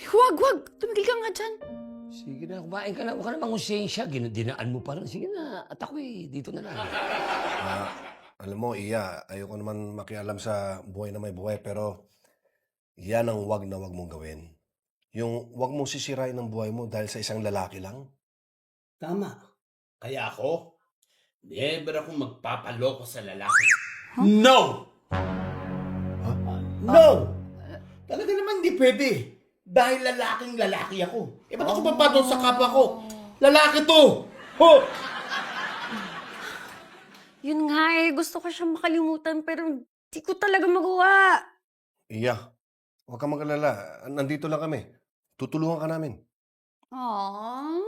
Huwag! Tumigil ka nga dyan. Sige na, kumain ka na. Huwag ka na mangusensya. Dinaan mo pa rin. Sige na. At ako dito na lang. Alam mo, Iya, ayoko naman makialam sa buhay na may buhay, pero yan ang wag na wag mong gawin. Yung wag mong sisirain ang buhay mo dahil sa isang lalaki lang. Tama. Kaya ako, never akong magpapaloko sa lalaki. No! No! Talaga naman hindi pwede. Dahil lalaking lalaki ako. Eh, ba't ako papatol sa kapwa ko? Lalaki to! Ho! Yun nga gusto ko siyang makalimutan pero di ko talaga magawa. Iya, huwag kang mag-alala. Nandito lang kami. Tutulungan ka namin. Aww.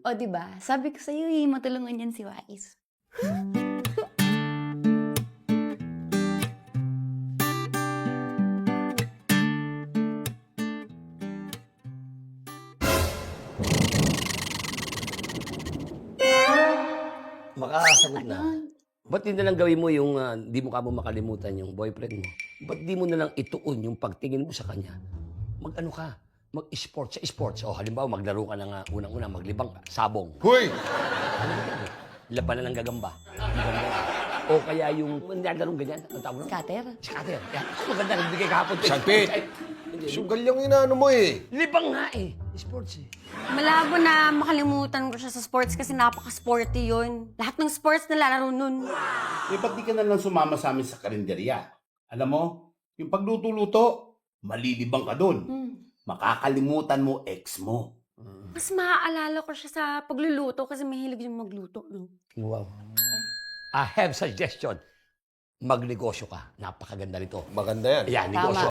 O, diba? Sabi ko sa'yo, matulungan yan si Wais. Makasagot na. Ba't di na lang gawin mo yung di mo ka mo makalimutan yung boyfriend mo? Ba't di mo na lang ituon yung pagtingin mo sa kanya? Mag-ano ka? Mag-sports sa sports. O halimbawa, maglaro ka ng unang-una, maglibang ka, sabong. Hoy! Laban na ng gagamba. O kaya yung naglarong ganyan. Ang tawag mo? Scatter? Scatter. Yan. Maganda, nagbigay kahapon. Sagpit! Sugal yung inaano mo eh. Libang nga sports Malabo na makalimutan ko siya sa sports kasi napaka-sporty yun. Lahat ng sports na lalaro nun. Eh, ba't di ka na lang sumama sa amin sa karinderya? Alam mo, yung pagluto-luto, malilibang ka dun. Makakalimutan mo ex mo. Mas maaalala ko siya sa pagluluto kasi mahilig yung magluto. Wow. I have suggestion. Magnegosyo ka. Napakaganda nito. Maganda yan. Ayan, negosyo.